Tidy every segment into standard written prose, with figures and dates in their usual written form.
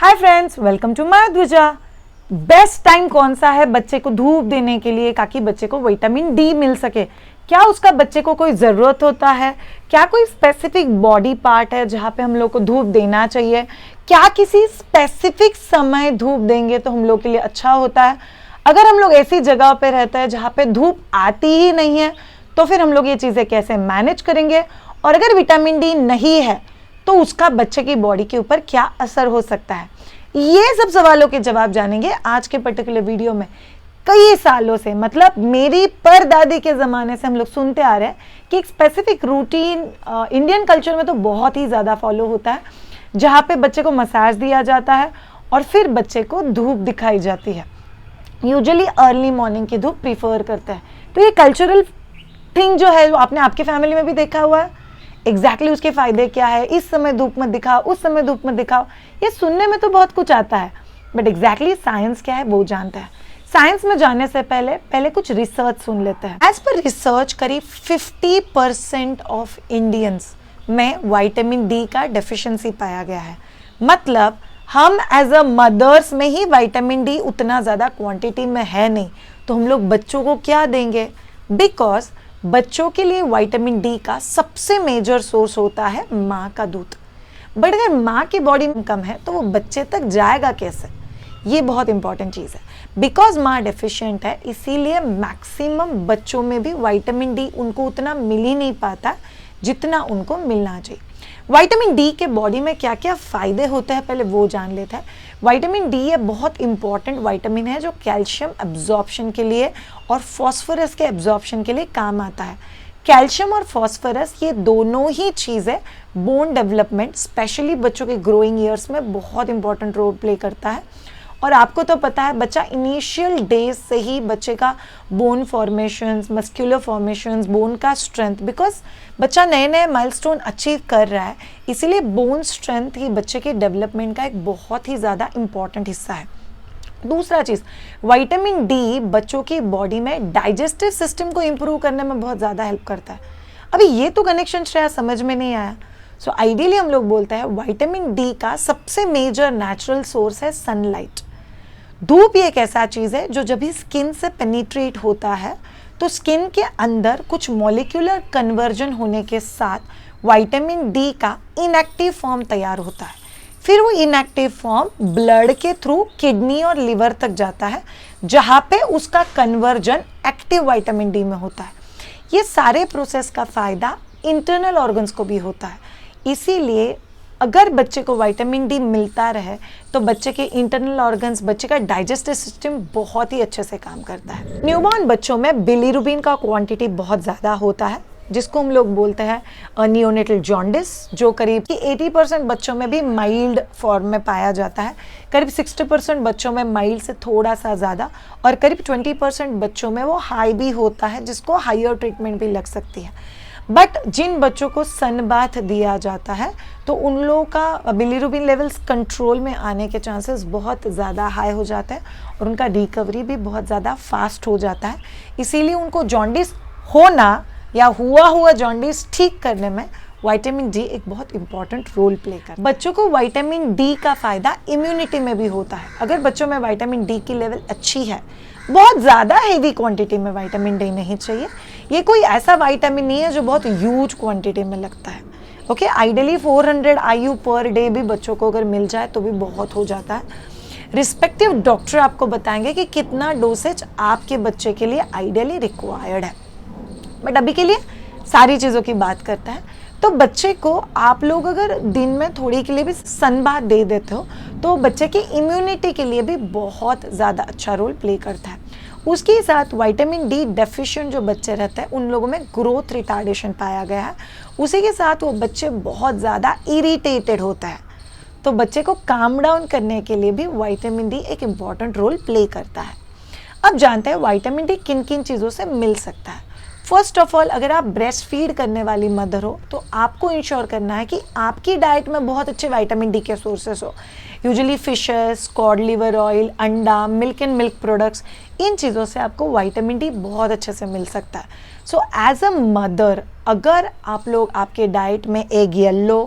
Hi friends, welcome to my ध्वजा। Best time कौन सा है बच्चे को धूप देने के लिए ताकि बच्चे को विटामिन डी मिल सके? क्या उसका बच्चे को कोई ज़रूरत होता है? क्या कोई स्पेसिफिक बॉडी पार्ट है जहाँ पे हम लोग को धूप देना चाहिए? क्या किसी स्पेसिफिक समय धूप देंगे तो हम लोग के लिए अच्छा होता है? अगर हम लोग ऐसी जगह पे रहते हैं जहाँ पे धूप आती ही नहीं है तो फिर हम लोग ये चीज़ें कैसे मैनेज करेंगे? और अगर विटामिन डी नहीं है तो उसका बच्चे की बॉडी के ऊपर क्या असर हो सकता है? ये सब सवालों के जवाब जानेंगे आज के पर्टिकुलर वीडियो में। कई सालों से, मतलब मेरी परदादी के ज़माने से हम लोग सुनते आ रहे हैं कि एक स्पेसिफिक रूटीन इंडियन कल्चर में तो बहुत ही ज़्यादा फॉलो होता है, जहाँ पे बच्चे को मसाज दिया जाता है और फिर बच्चे को धूप दिखाई जाती है। यूजुअली अर्ली मॉर्निंग की धूप प्रीफर करते हैं। तो ये कल्चरल थिंग जो है, आपने आपके फैमिली में भी देखा हुआ है। एग्जैक्टली उसके फायदे क्या है? इस समय धूप मत दिखाओ, उस समय धूप मत दिखाओ। ये सुनने में तो बहुत कुछ आता है, बट एग्जैक्टली साइंस क्या है वो जानता है। साइंस में जाने से पहले कुछ रिसर्च सुन लेते हैं। एज पर रिसर्च, करीब 50% ऑफ इंडियंस में विटामिन डी का डेफिशिएंसी पाया गया है। मतलब हम एज अ मदर्स में ही विटामिन डी उतना ज़्यादा क्वांटिटी में है नहीं, तो हम लोग बच्चों को क्या देंगे? बिकॉज बच्चों के लिए विटामिन डी का सबसे मेजर सोर्स होता है माँ का दूध। बट अगर माँ की बॉडी में कम है तो वो बच्चे तक जाएगा कैसे? ये बहुत इंपॉर्टेंट चीज़ है। बिकॉज माँ डेफिशिएंट है, इसीलिए मैक्सिमम बच्चों में भी विटामिन डी उनको उतना मिल ही नहीं पाता जितना उनको मिलना चाहिए। विटामिन डी के बॉडी में क्या क्या फ़ायदे होते हैं पहले वो जान लेते हैं। विटामिन डी ये बहुत इंपॉर्टेंट विटामिन है जो कैल्शियम एब्जॉर्प्शन के लिए और फॉस्फोरस के एब्जॉर्प्शन के लिए काम आता है। कैल्शियम और फॉस्फोरस ये दोनों ही चीज़ें बोन डेवलपमेंट, स्पेशली बच्चों के ग्रोइंग ईयर्स में बहुत इंपॉर्टेंट रोल प्ले करता है। और आपको तो पता है, बच्चा इनिशियल डेज से ही बच्चे का bone formations, muscular formations, bone का स्ट्रेंथ, बिकॉज बच्चा नए नए माइलस्टोन अचीव कर रहा है, इसीलिए बोन स्ट्रेंथ ही बच्चे के डेवलपमेंट का एक बहुत ही ज़्यादा इंपॉर्टेंट हिस्सा है। दूसरा चीज़, विटामिन डी बच्चों की बॉडी में डाइजेस्टिव सिस्टम को इम्प्रूव करने में बहुत ज़्यादा हेल्प करता है। अभी ये तो कनेक्शन शायद समझ में नहीं आया। सो आइडियली हम लोग बोलते हैं विटामिन डी का सबसे मेजर नेचुरल सोर्स है सनलाइट। धूप ये एक ऐसा चीज़ है जो जब भी स्किन से पेनिट्रेट होता है तो स्किन के अंदर कुछ मॉलिक्यूलर कन्वर्जन होने के साथ विटामिन डी का इनएक्टिव फॉर्म तैयार होता है। फिर वो इनएक्टिव फॉर्म ब्लड के थ्रू किडनी और लिवर तक जाता है, जहाँ पे उसका कन्वर्जन एक्टिव विटामिन डी में होता है। ये सारे प्रोसेस का फ़ायदा इंटरनल ऑर्गन्स को भी होता है। इसीलिए अगर बच्चे को विटामिन डी मिलता रहे तो बच्चे के इंटरनल ऑर्गन्स, बच्चे का डाइजेस्टिव सिस्टम बहुत ही अच्छे से काम करता है। न्यूबॉर्न बच्चों में बिलीरुबिन का क्वांटिटी बहुत ज़्यादा होता है, जिसको हम लोग बोलते हैं नियोनेटल जॉन्डिस, जो करीब 80% बच्चों में भी माइल्ड फॉर्म में पाया जाता है। करीब 60% बच्चों में माइल्ड से थोड़ा सा ज़्यादा, और करीब 20% बच्चों में वो हाई भी होता है, जिसको हायर ट्रीटमेंट भी लग सकती है। बट जिन बच्चों को सनबाथ दिया जाता है तो उन लोगों का बिलीरुबिन लेवल्स कंट्रोल में आने के चांसेस बहुत ज़्यादा हाई हो जाते हैं और उनका रिकवरी भी बहुत ज़्यादा फास्ट हो जाता है। इसीलिए उनको जॉन्डिस होना या हुआ जॉन्डिस ठीक करने में विटामिन डी एक बहुत इंपॉर्टेंट रोल प्ले करता है। बच्चों को विटामिन डी का फ़ायदा इम्यूनिटी में भी होता है। अगर बच्चों में विटामिन डी की लेवल अच्छी है, बहुत ज़्यादा हेवी क्वांटिटी में विटामिन डी नहीं चाहिए। ये कोई ऐसा विटामिन नहीं है जो बहुत ह्यूज क्वांटिटी में लगता है। Okay, ideally 400 IU per day भी बच्चों को अगर मिल जाए तो भी बहुत हो जाता है। रिस्पेक्टिव डॉक्टर आपको बताएंगे कि कितना डोसेज आपके बच्चे के लिए आइडियली रिक्वायर्ड है। बट अभी के लिए सारी चीज़ों की बात करते हैं। तो बच्चे को आप लोग अगर दिन में थोड़ी के लिए भी सनबाथ दे देते हो तो बच्चे की इम्यूनिटी के लिए भी बहुत ज़्यादा अच्छा रोल प्ले करता है। उसके साथ विटामिन डी डेफिशिएंट जो बच्चे रहते हैं उन लोगों में ग्रोथ रिटार्डेशन पाया गया है। उसी के साथ वो बच्चे बहुत ज़्यादा इरिटेटेड होता है, तो बच्चे को काम डाउन करने के लिए भी विटामिन डी एक इम्पॉर्टेंट रोल प्ले करता है। अब जानते हैं विटामिन डी किन किन चीज़ों से मिल सकता है। फर्स्ट ऑफ ऑल, अगर आप ब्रेस्ट फीड करने वाली मदर हो तो आपको इंश्योर करना है कि आपकी डाइट में बहुत अच्छे विटामिन डी के सोर्सेस हो। Usually fishes, cod liver oil, अंडा, मिल्क एंड मिल्क प्रोडक्ट्स, इन चीज़ों से आपको विटामिन डी बहुत अच्छे से मिल सकता है। सो एज अ मदर, अगर आप लोग आपके डाइट में egg yellow,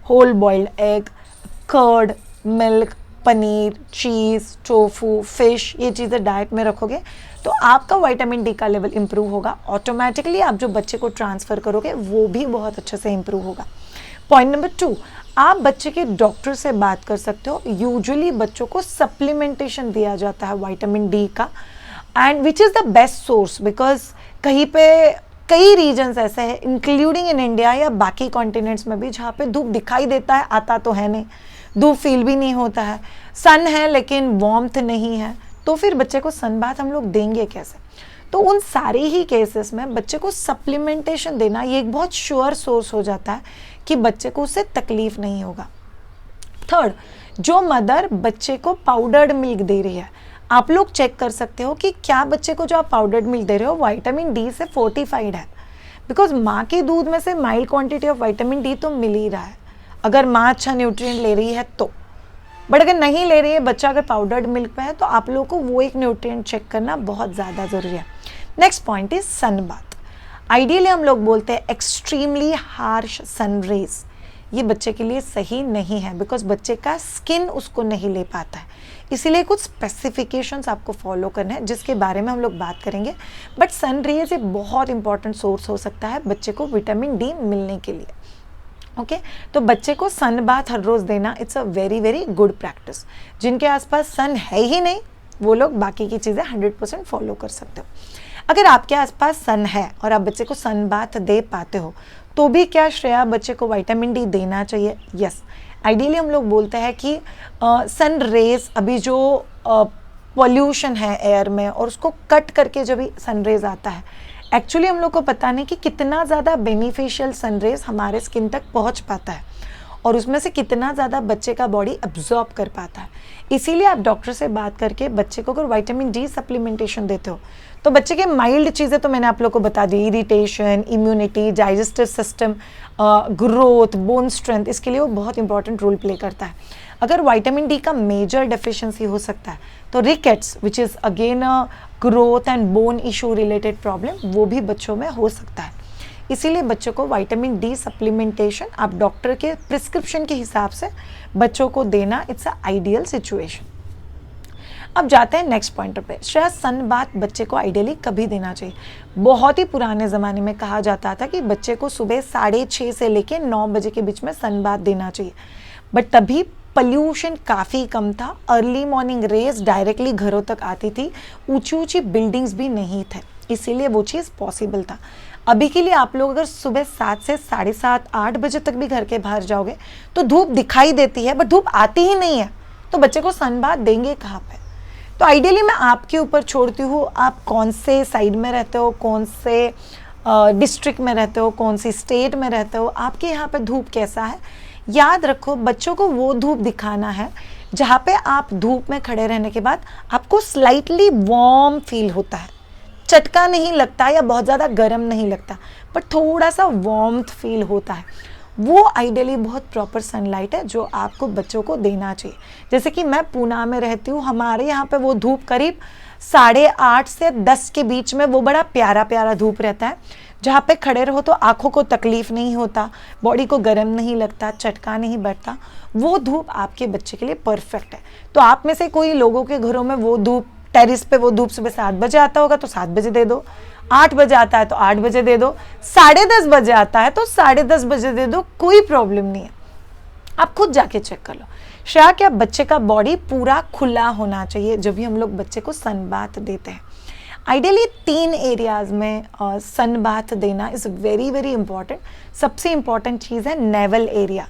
whole boiled egg, curd, milk, paneer, cheese, tofu, fish, ये चीज़ें डाइट में रखोगे तो आपका विटामिन डी का लेवल इंप्रूव होगा। ऑटोमेटिकली आप जो बच्चे को ट्रांसफ़र करोगे वो भी बहुत अच्छे से इंप्रूव होगा। पॉइंट नंबर 2, आप बच्चे के डॉक्टर से बात कर सकते हो। यूजुअली बच्चों को सप्लीमेंटेशन दिया जाता है विटामिन डी का, and which is the best source, because कहीं पे कई रीजन्स ऐसे हैं इंक्लूडिंग इन इंडिया या बाकी कॉन्टिनेंट्स में भी जहाँ पे धूप दिखाई देता है, आता तो है नहीं, धूप फील भी नहीं होता है, सन है लेकिन वार्मथ नहीं है, तो फिर बच्चे को सन बाथ हम लोग देंगे कैसे? तो उन सारे ही केसेस में बच्चे को सप्लीमेंटेशन देना ये एक बहुत श्योर सोर्स हो जाता है कि बच्चे को उससे तकलीफ नहीं होगा। थर्ड, जो मदर बच्चे को पाउडर्ड मिल्क दे रही है, आप लोग चेक कर सकते हो कि क्या बच्चे को जो आप पाउडर्ड मिल्क दे रहे हो विटामिन डी से फोर्टिफाइड है, बिकॉज माँ के दूध में से mild quantity of vitamin D तो मिल ही रहा है अगर माँ अच्छा न्यूट्रिएंट ले रही है तो। बट अगर नहीं ले रही है बच्चा, अगर पाउडर्ड मिल्क पे है, तो आप लोगों को वो एक न्यूट्रिएंट चेक करना बहुत ज़्यादा ज़रूरी है। Next point is sun bath. Ideally हम लोग बोलते हैं एक्सट्रीमली हार्श सन रेज, ये बच्चे के लिए सही नहीं है बिकॉज बच्चे का स्किन उसको नहीं ले पाता है, इसीलिए कुछ स्पेसिफिकेशंस आपको फॉलो करने हैं जिसके बारे में हम लोग बात करेंगे। बट सन रेज एक बहुत इंपॉर्टेंट सोर्स हो सकता है बच्चे को विटामिन डी मिलने के लिए। ओके तो बच्चे को सन बाथ हर रोज़ देना it's a very very good practice. जिनके आसपास सन है ही नहीं वो लोग बाकी की चीज़ें 100% फॉलो कर सकते हो। अगर आपके आसपास सन है और आप बच्चे को सन बाथ दे पाते हो तो भी क्या श्रेया बच्चे को विटामिन डी देना चाहिए? यस, आइडियली हम लोग बोलते हैं कि सन रेज, अभी जो पॉल्यूशन है एयर में और उसको कट करके जब भी सन रेज आता है, एक्चुअली हम लोग को पता नहीं कि कितना ज़्यादा बेनिफिशियल सन रेज हमारे स्किन तक पहुंच पाता है और उसमें से कितना ज़्यादा बच्चे का बॉडी अब्जॉर्ब कर पाता है। इसीलिए आप डॉक्टर से बात करके बच्चे को अगर विटामिन डी सप्लीमेंटेशन देते हो तो बच्चे के माइल्ड चीज़ें तो मैंने आप लोग को बता दी, irritation, immunity, digestive system, growth, bone strength, इसके लिए वो बहुत इंपॉर्टेंट रोल प्ले करता है। अगर विटामिन डी का मेजर डेफिशिएंसी हो सकता है तो rickets which is again a growth and bone issue related problem, वो भी बच्चों में हो सकता है। इसीलिए बच्चों को विटामिन डी सप्लीमेंटेशन आप डॉक्टर के प्रिस्क्रिप्शन के हिसाब से बच्चों को देना इट्स अ आइडियल सिचुएशन। अब जाते हैं नेक्स्ट पॉइंट पे। शायद सन बाथ बच्चे को आइडियली कभी देना चाहिए? बहुत ही पुराने ज़माने में कहा जाता था कि बच्चे को सुबह 6:30 से लेकर 9 बजे के बीच में सन बाथ देना चाहिए, बट तभी पॉल्यूशन काफ़ी कम था, अर्ली मॉर्निंग रेज डायरेक्टली घरों तक आती थी, ऊंची ऊंची बिल्डिंग्स भी नहीं थे, इसीलिए वो चीज़ पॉसिबल था। अभी के लिए आप लोग अगर सुबह 7 से 7:30, 8 बजे तक भी घर के बाहर जाओगे तो धूप दिखाई देती है बट धूप आती ही नहीं है, तो बच्चे को सन बाथ देंगे कहाँ पे? तो आइडियली मैं आपके ऊपर छोड़ती हूँ, आप कौन से साइड में रहते हो, कौन से डिस्ट्रिक्ट में रहते हो, कौन सी स्टेट में रहते हो, आपके यहाँ पे धूप कैसा है। याद रखो बच्चों को वो धूप दिखाना है जहाँ पे आप धूप में खड़े रहने के बाद आपको स्लाइटली वार्म फील होता है, चटका नहीं लगता या बहुत ज़्यादा गर्म नहीं लगता, बट थोड़ा सा वार्मथ फील होता है, वो आइडियली बहुत प्रॉपर सनलाइट है जो आपको बच्चों को देना चाहिए। जैसे कि मैं पूना में रहती हूँ, हमारे यहाँ पे वो धूप करीब 8:30 से 10 के बीच में वो बड़ा प्यारा प्यारा धूप रहता है, जहाँ पे खड़े रहो तो आँखों को तकलीफ नहीं होता, बॉडी को गर्म नहीं लगता, चटका नहीं बैठता, वो धूप आपके बच्चे के लिए परफेक्ट है। तो आप में से कोई लोगों के घरों में वो धूप, टेरिस पे वो धूप सुबह 7 बजे आता होगा तो 7 बजे दे दो, 8 बजे आता है तो 8 बजे दे दो, 10:30 बजे आता है तो 10:30 बजे दे दो, कोई प्रॉब्लम नहीं है। आप खुद जाके चेक कर लो। श्रेया, क्या बच्चे का बॉडी पूरा खुला होना चाहिए जब भी हम लोग बच्चे को सन बाथ देते हैं? आइडियली 3 एरियाज में सन बाथ देना इज़ वेरी वेरी इंपॉर्टेंट। सबसे इंपॉर्टेंट चीज़ है नेवल एरिया।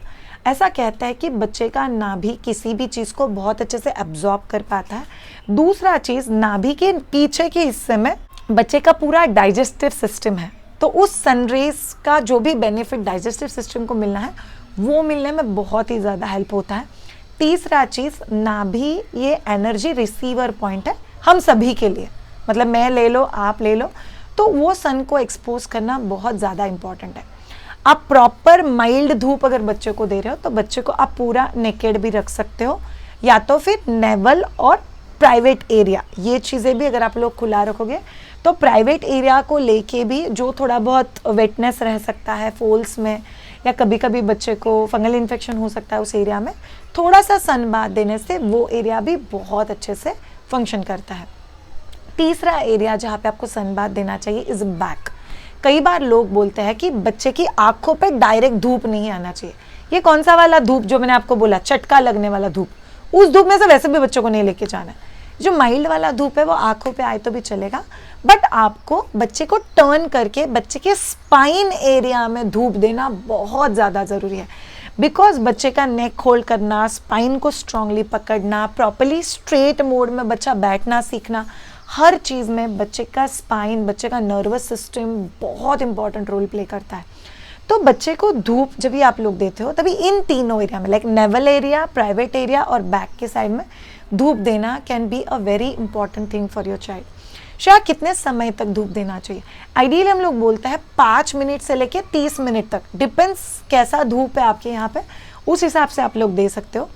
ऐसा कहता है कि बच्चे का नाभि किसी भी चीज़ को बहुत अच्छे से एब्जॉर्ब कर पाता है। दूसरा चीज़, नाभि के पीछे के हिस्से में बच्चे का पूरा डाइजेस्टिव सिस्टम है, तो उस सनरेज का जो भी बेनिफिट डाइजेस्टिव सिस्टम को मिलना है वो मिलने में बहुत ही ज़्यादा हेल्प होता है। तीसरा चीज़, नाभि ये एनर्जी रिसीवर पॉइंट है हम सभी के लिए, मतलब मैं ले लो, आप ले लो, तो वो सन को एक्सपोज करना बहुत ज़्यादा इंपॉर्टेंट है। आप प्रॉपर माइल्ड धूप अगर बच्चे को दे रहे हो तो बच्चे को आप पूरा नेकेड भी रख सकते हो, या तो फिर नेवल और प्राइवेट एरिया, ये चीज़ें भी अगर आप लोग खुला रखोगे तो प्राइवेट एरिया को लेके भी जो थोड़ा बहुत वेटनेस रह सकता है फोल्स में, या कभी कभी बच्चे को फंगल इन्फेक्शन हो सकता है उस एरिया में, थोड़ा सा सन बाथ देने से वो एरिया भी बहुत अच्छे से फंक्शन करता है। तीसरा एरिया जहाँ पे आपको सन बाथ देना चाहिए इज बैक। कई बार लोग बोलते हैं कि बच्चे की आंखों पे डायरेक्ट धूप नहीं आना चाहिए। ये कौन सा वाला धूप जो मैंने आपको बोला, चटका लगने वाला धूप, उस धूप में से वैसे भी बच्चों को नहीं लेके जाना है। जो माइल्ड वाला धूप है वो आंखों पे आए तो भी चलेगा, बट आपको बच्चे को टर्न करके बच्चे के स्पाइन एरिया में धूप देना बहुत ज़्यादा ज़रूरी है। बिकॉज बच्चे का नेक होल्ड करना, स्पाइन को स्ट्रांगली पकड़ना, प्रॉपरली स्ट्रेट मोड में बच्चा बैठना सीखना, हर चीज़ में बच्चे का स्पाइन, बच्चे का नर्वस सिस्टम बहुत इंपॉर्टेंट रोल प्ले करता है। तो बच्चे को धूप जब भी आप लोग देते हो तभी इन तीनों एरिया में, like naval area, private area और बैक के साइड में धूप देना can be a very important thing for your child. शायद कितने समय तक धूप देना चाहिए? आइडियली हम लोग बोलते हैं 5 मिनट से लेके 30 मिनट तक, डिपेंड्स कैसा धूप है आपके यहाँ पे, उस हिसाब से आप लोग दे सकते हो।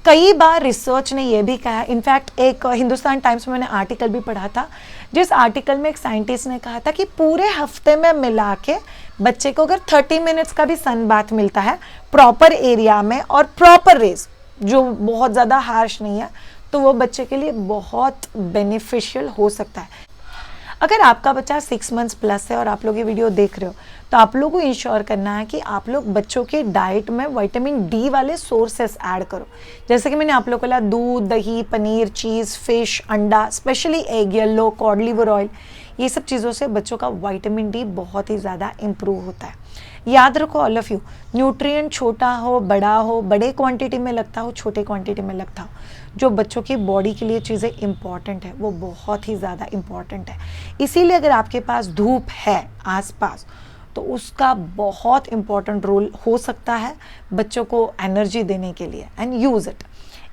कई बार रिसर्च ने यह भी कहा है, इनफैक्ट एक हिंदुस्तान टाइम्स में मैंने आर्टिकल भी पढ़ा था, जिस आर्टिकल में एक साइंटिस्ट ने कहा था कि पूरे हफ्ते में मिला के बच्चे को अगर 30 मिनट्स का भी सन बाथ मिलता है प्रॉपर एरिया में और प्रॉपर रेज जो बहुत ज़्यादा हार्श नहीं है, तो वो बच्चे के लिए बहुत बेनिफिशियल हो सकता है। अगर आपका बच्चा 6 मंथ्स प्लस है और आप लोग ये वीडियो देख रहे हो, तो आप लोगों को इंश्योर करना है कि आप लोग बच्चों के डाइट में विटामिन डी वाले सोर्सेस ऐड करो। जैसे कि मैंने आप लोगों को बोला, दूध, दही, पनीर, चीज़, फिश, अंडा, specially egg yellow, cod liver oil, ये सब चीज़ों से बच्चों का विटामिन डी बहुत ही ज़्यादा इम्प्रूव होता है। याद रखो ऑल ऑफ यू, न्यूट्रिएंट छोटा हो, बड़े क्वांटिटी में लगता हो, छोटे क्वांटिटी में लगता हो, जो बच्चों की बॉडी के लिए चीज़ें इंपॉर्टेंट है वो बहुत ही ज़्यादा इंपॉर्टेंट है। इसीलिए अगर आपके पास धूप है आसपास तो उसका बहुत इंपॉर्टेंट रोल हो सकता है बच्चों को एनर्जी देने के लिए, एंड यूज़ इट।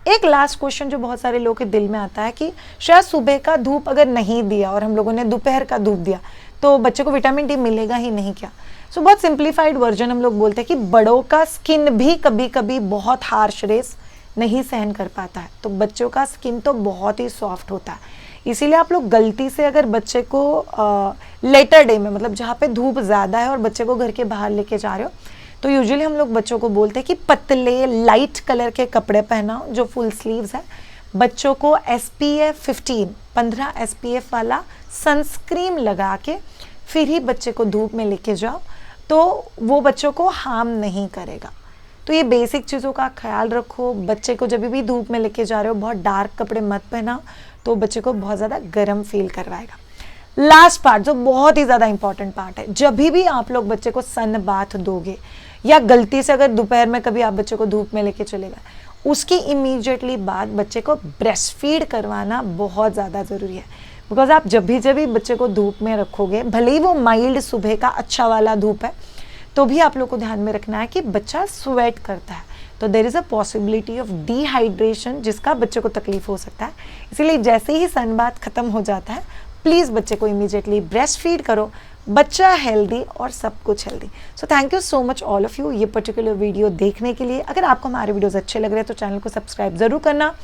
एक लास्ट क्वेश्चन जो बहुत सारे लोगों के दिल में आता है कि शायद सुबह का धूप अगर नहीं दिया और हम लोगों ने दोपहर का धूप दिया तो बच्चे को विटामिन डी मिलेगा ही नहीं क्या? सो बहुत सिंप्लीफाइड वर्जन हम लोग बोलते हैं कि बड़ों का स्किन भी कभी कभी बहुत हार्श रेस नहीं सहन कर पाता है, तो बच्चों का स्किन तो बहुत ही सॉफ्ट होता है। इसीलिए आप लोग गलती से अगर बच्चे को लेटर डे में, मतलब जहाँ पे धूप ज़्यादा है और बच्चे को घर के बाहर लेके जा रहे हो, तो यूजुअली हम लोग बच्चों को बोलते हैं कि पतले लाइट कलर के कपड़े पहनाओ जो फुल स्लीव्स है। बच्चों को SPF 15 SPF वाला सनस्क्रीन लगा के फिर ही बच्चे को धूप में लेके जाओ, तो वो बच्चों को हार्म नहीं करेगा। तो ये बेसिक चीज़ों का ख्याल रखो। बच्चे को जब भी धूप में लेके जा रहे हो बहुत डार्क कपड़े मत पहनाओ, तो बच्चे को बहुत ज़्यादा गर्म फील करवाएगा। लास्ट पार्ट जो बहुत ही ज़्यादा इंपॉर्टेंट पार्ट है, जब भी आप लोग बच्चे को सन बाथ दोगे या गलती से अगर दोपहर में कभी आप बच्चे को धूप में लेके चले गए, उसकी इमीडिएटली बाद बच्चे को ब्रेस्ट फीड करवाना बहुत ज़्यादा ज़रूरी है। बिकॉज आप जब भी बच्चे को धूप में रखोगे, भले ही वो माइल्ड सुबह का अच्छा वाला धूप है, तो भी आप लोग को ध्यान में रखना है कि बच्चा स्वेट करता है, तो there is a possibility of dehydration जिसका बच्चे को तकलीफ हो सकता है। इसीलिए जैसे ही सन बाथ खत्म हो जाता है, प्लीज़ बच्चे को इमीडिएटली ब्रेस्ट फीड करो, बच्चा हेल्दी और सब कुछ healthy. So thank you so much all of you ये पर्टिकुलर वीडियो देखने के लिए। अगर आपको हमारे वीडियोस अच्छे लग रहे हैं तो चैनल को सब्सक्राइब जरूर करना।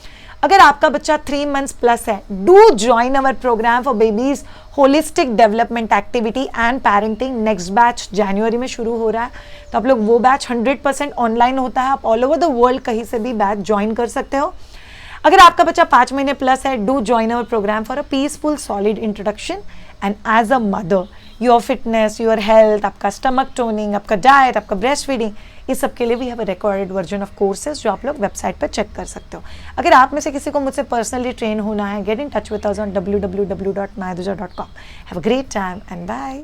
अगर आपका बच्चा 3 मंथ्स प्लस है, do join our programme for babies holistic development activity and parenting. Next batch जनवरी में शुरू हो रहा है, तो आप लोग वो बैच 100% ऑनलाइन होता है। आप ऑल ओवर द वर्ल्ड कहीं से भी बैच ज्वाइन कर सकते हो। अगर आपका बच्चा 5 महीने प्लस है, do join our programme for a peaceful solid introduction and as a mother your fitness, your health, आपका स्टमक टोनिंग, आपका डाइट, आपका ब्रेस्ट फीडिंग, इस सब के लिए भी have a recorded version of courses जो आप लोग वेबसाइट पर चेक कर सकते हो। अगर आप में से किसी को मुझसे पर्सनली ट्रेन होना है, get in touch with us on www.mayaduja.com। Have a great time and bye.